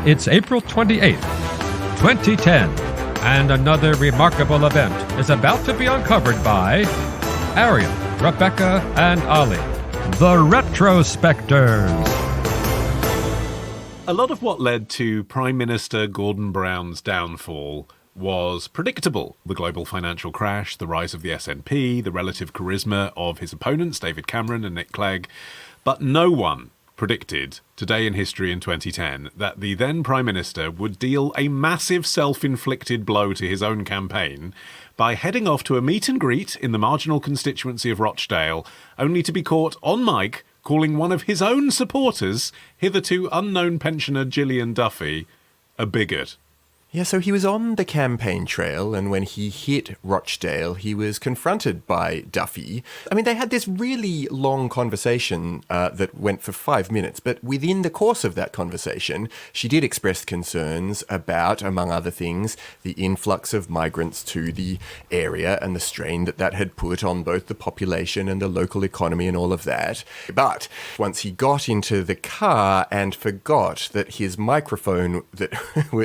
It's April 28th, 2010, and another remarkable event is about to be uncovered by Arion, Rebecca, and Olly, the Retrospectors. A lot of what led to Prime Minister Gordon Brown's downfall was predictable. The global financial crash, the rise of the SNP, the relative charisma of his opponents, David Cameron and Nick Clegg. But no one predicted today in history in 2010 that the then Prime Minister would deal a massive self-inflicted blow to his own campaign by heading off to a meet and greet in the marginal constituency of Rochdale, only to be caught on mic calling one of his own supporters, hitherto unknown pensioner Gillian Duffy, a bigot. Yeah, so he was on the campaign trail, and when he hit Rochdale, he was confronted by Duffy. I mean, they had this really long conversation that went for 5 minutes, but within the course of that conversation, she did express concerns about, among other things, the influx of migrants to the area and the strain that that had put on both the population and the local economy and all of that. But once he got into the car and forgot that his microphone that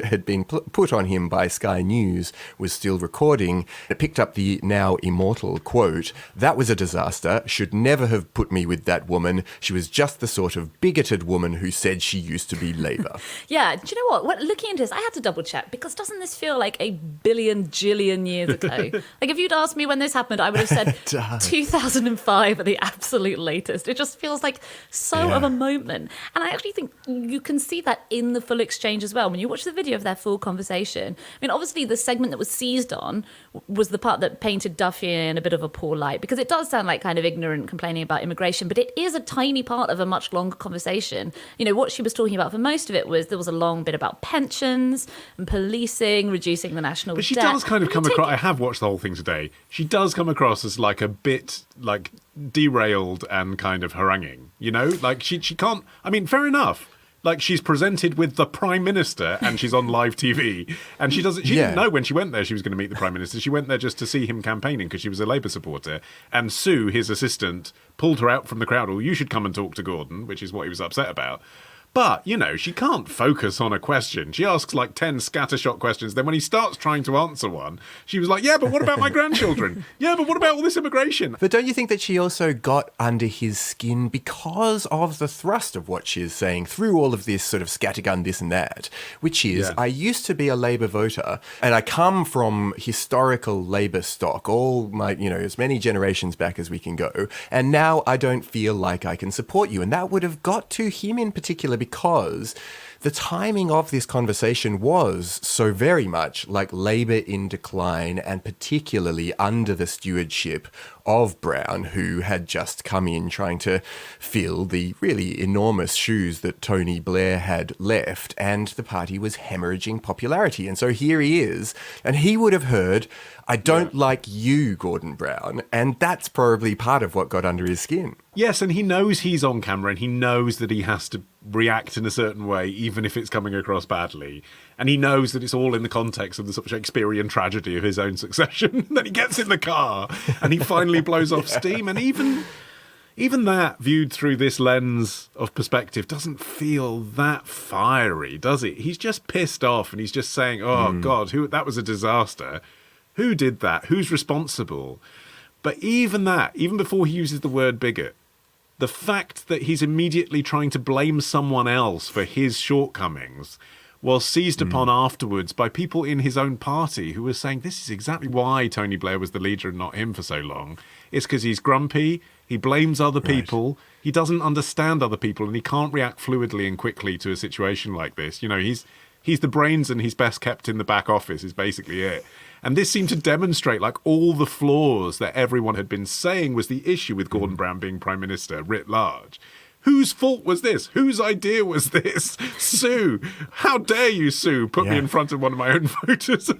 had been put on him by Sky News was still recording, it picked up the now immortal quote, "That was a disaster, should never have put me with that woman. She was just the sort of bigoted woman who said she used to be Labour." Yeah, do you know what? Looking into this, I had to double check, because doesn't this feel like a billion jillion years ago? Like, if you'd asked me when this happened, I would have said 2005 at the absolute latest. It just feels like so of a moment. And I actually think you can see that in the full exchange as well. When you watch the video of their full conversation, I mean, obviously the segment that was seized on was the part that painted Duffy in a bit of a poor light, because it does sound like kind of ignorant complaining about immigration, but it is a tiny part of a much longer conversation. You know, what she was talking about for most of it was there was a long bit about pensions and policing, reducing the national debt. But she does kind of come across, I have watched the whole thing today, she does come across as like a bit like derailed and kind of haranguing, you know? Like she can't, I mean, fair enough. Like, she's presented with the Prime Minister and she's on live TV. And she didn't know when she went there she was going to meet the Prime Minister. She went there just to see him campaigning because she was a Labour supporter. And Sue, his assistant, pulled her out from the crowd. "Oh, you should come and talk to Gordon," which is what he was upset about. But, you know, she can't focus on a question. She asks like 10 scattershot questions. Then when he starts trying to answer one, she was like, "Yeah, but what about my grandchildren? Yeah, but what about all this immigration?" But don't you think that she also got under his skin because of the thrust of what she is saying through all of this sort of scattergun this and that, which is, I used to be a Labour voter and I come from historical Labour stock, all my, you know, as many generations back as we can go, and now I don't feel like I can support you. And that would have got to him in particular because the timing of this conversation was so very much like Labour in decline, and particularly under the stewardship of Brown, who had just come in trying to fill the really enormous shoes that Tony Blair had left, and the party was hemorrhaging popularity. And so here he is, and he would have heard, "I don't like you, Gordon Brown," and that's probably part of what got under his skin. Yes, and he knows he's on camera and he knows that he has to react in a certain way, even if it's coming across badly. And he knows that it's all in the context of the sort of Shakespearean tragedy of his own succession. Then he gets in the car and he finally blows off steam. And even that, viewed through this lens of perspective, doesn't feel that fiery, does it? He's just pissed off and he's just saying, "Oh, God, that was a disaster. Who did that? Who's responsible?" But even that, even before he uses the word bigot, the fact that he's immediately trying to blame someone else for his shortcomings was seized upon afterwards by people in his own party who were saying this is exactly why Tony Blair was the leader and not him for so long. It's because he's grumpy, he blames other people, he doesn't understand other people, and he can't react fluidly and quickly to a situation like this. You know, he's the brains and he's best kept in the back office is basically it. And this seemed to demonstrate like all the flaws that everyone had been saying was the issue with Gordon Brown being Prime Minister writ large. Whose fault was this? Whose idea was this? Sue, how dare you, Sue, put me in front of one of my own voters?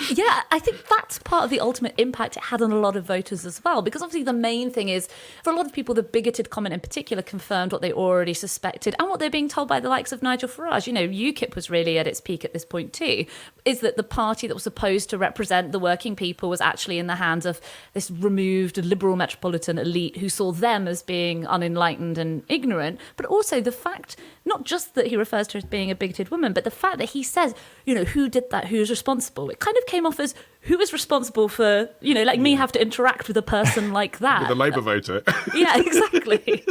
Yeah, I think that's part of the ultimate impact it had on a lot of voters as well. Because obviously the main thing is, for a lot of people, the bigoted comment in particular confirmed what they already suspected and what they're being told by the likes of Nigel Farage. You know, UKIP was really at its peak at this point too, is that the party that was supposed to represent the working people was actually in the hands of this removed liberal metropolitan elite who saw them as being unenlightened and ignorant. ignorant, but also the fact, not just that he refers to her as being a bigoted woman, but the fact that he says, who did that, who's responsible? It kind of came off as, who is responsible for, me have to interact with a person like that? With a Labour voter. Yeah, exactly.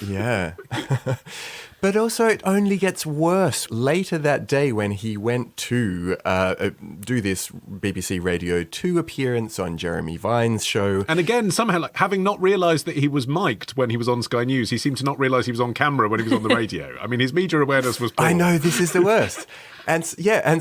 Yeah. But also it only gets worse. Later that day when he went to do this BBC Radio 2 appearance on Jeremy Vine's show. And again, somehow, having not realised that he was mic'd when he was on Sky News, he seemed to not realise he was on camera when he was on the radio. I mean, his media awareness was poor. I know, this is the worst. And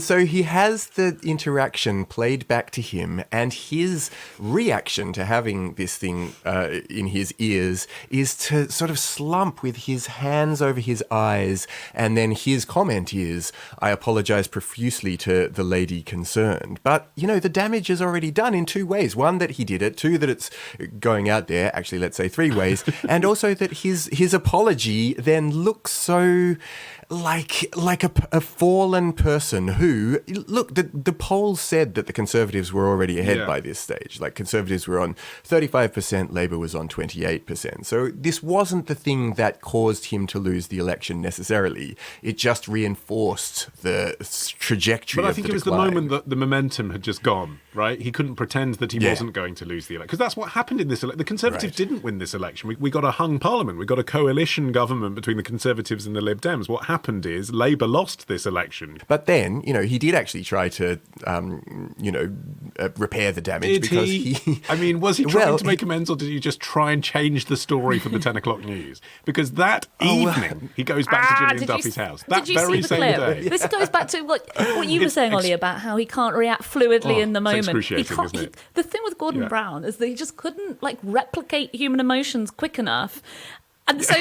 so he has the interaction played back to him, and his reaction to having this thing in his ears is to sort of slump with his hands over his eyes, and then his comment is, "I apologise profusely to the lady concerned." But, the damage is already done in two ways. One, that he did it. Two, that it's going out there, actually, let's say three ways. And also that his apology then looks so like a fallen person who, look, the polls said that the Conservatives were already ahead by this stage. Like, Conservatives were on 35%, Labour was on 28%. So this wasn't the thing that caused him to lose the election necessarily. It just reinforced the trajectory of the decline. But I think it was the moment that the momentum had just gone, right? He couldn't pretend that he wasn't going to lose the election. Because that's what happened in this election. The Conservatives didn't win this election. We got a hung parliament. We got a coalition government between the Conservatives and the Lib Dems. What happened is Labour lost this election. But then, he did actually try to, repair the damage. Did he? I mean, was he trying to make amends, or did he just try and change the story for the 10 o'clock news? Because that evening, he goes back to Gillian Duffy's house. That very same day. This goes back to what you were saying, Ollie, about how he can't react fluidly in the moment. Excruciating, isn't it? The thing with Gordon Brown is that he just couldn't replicate human emotions quick enough. And so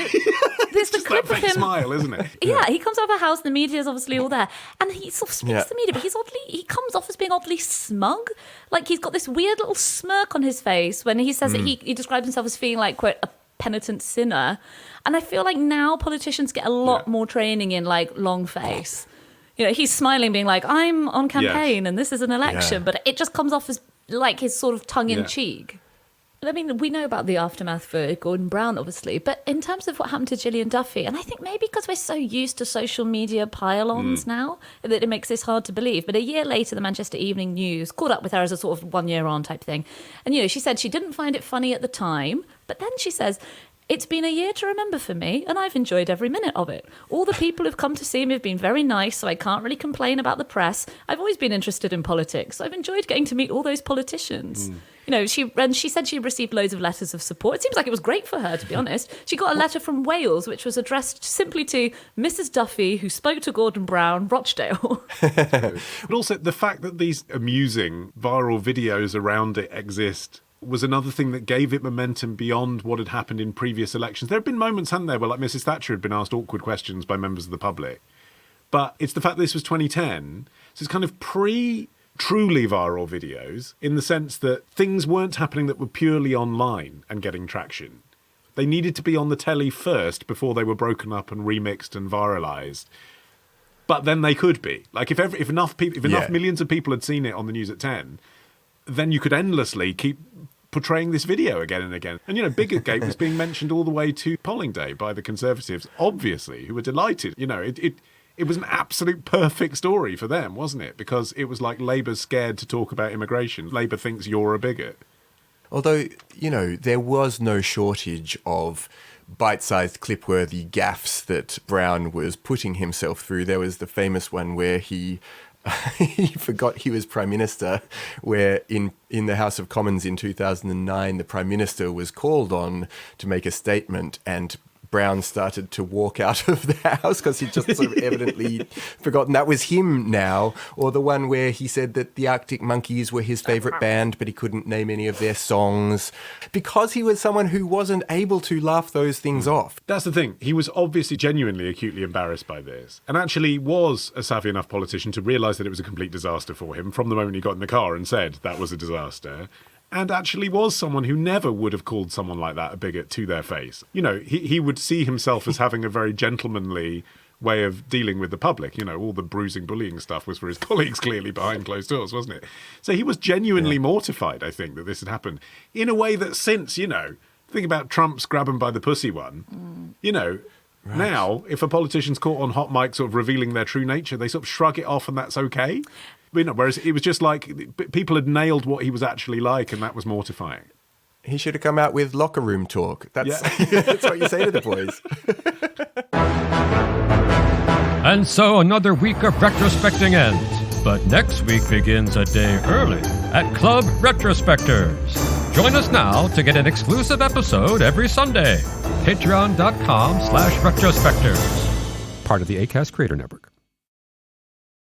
there's the clip of him. Smile, isn't it? Yeah, he comes out of a house, the media is obviously all there, and he sort of speaks to the media, but he comes off as being oddly smug. Like, he's got this weird little smirk on his face when he says that he describes himself as feeling like, quote, a penitent sinner. And I feel like now politicians get a lot more training in, long face. He's smiling, being like, I'm on campaign and this is an election, but it just comes off as his sort of tongue-in-cheek. I mean, we know about the aftermath for Gordon Brown, obviously, but in terms of what happened to Gillian Duffy, and I think maybe because we're so used to social media pile-ons now, that it makes this hard to believe, but a year later, the Manchester Evening News caught up with her as a sort of 1 year on type thing. And, she said she didn't find it funny at the time, but then she says, "It's been a year to remember for me, and I've enjoyed every minute of it. All the people who've come to see me have been very nice, so I can't really complain about the press. I've always been interested in politics. I've enjoyed getting to meet all those politicians." She said she received loads of letters of support. It seems like it was great for her, to be honest. She got a letter from Wales, which was addressed simply to Mrs. Duffy, who spoke to Gordon Brown, Rochdale. But also the fact that these amusing viral videos around it exist was another thing that gave it momentum beyond what had happened in previous elections. There have been moments, hadn't there, where Mrs. Thatcher had been asked awkward questions by members of the public. But it's the fact that this was 2010, so it's kind of truly viral videos, in the sense that things weren't happening that were purely online and getting traction. They needed to be on the telly first before they were broken up and remixed and viralised. But then they could be. If enough millions of people had seen it on the news at 10, then you could endlessly keep portraying this video again and again. And, Bigotgate was being mentioned all the way to polling day by the Conservatives, obviously, who were delighted. It was an absolute perfect story for them, wasn't it? Because it was like Labour's scared to talk about immigration. Labour thinks you're a bigot. Although, there was no shortage of bite-sized, clip-worthy gaffes that Brown was putting himself through. There was the famous one where he forgot he was Prime Minister, where in the House of Commons in 2009, the Prime Minister was called on to make a statement, and Brown started to walk out of the house because he'd just sort of evidently forgotten that was him now. Or the one where he said that the Arctic Monkeys were his favourite band, but he couldn't name any of their songs because he was someone who wasn't able to laugh those things off. That's the thing. He was obviously genuinely acutely embarrassed by this, and actually was a savvy enough politician to realise that it was a complete disaster for him from the moment he got in the car and said that was a disaster. And actually was someone who never would have called someone like that a bigot to their face. He would see himself as having a very gentlemanly way of dealing with the public. All the bruising, bullying stuff was for his colleagues, clearly behind closed doors, wasn't it? So he was genuinely mortified, I think, that this had happened in a way that since, Think about Trump's grab 'em by the pussy one. You know, now, if a politician's caught on hot mic sort of revealing their true nature, they sort of shrug it off and that's okay. You know, whereas it was just like people had nailed what he was actually like, and that was mortifying. He should have come out with locker room talk. That's, that's what you say to the boys. And so another week of retrospecting ends. But next week begins a day early at Club Retrospectors. Join us now to get an exclusive episode every Sunday. Patreon.com/retrospectors. Part of the Acast Creator Network.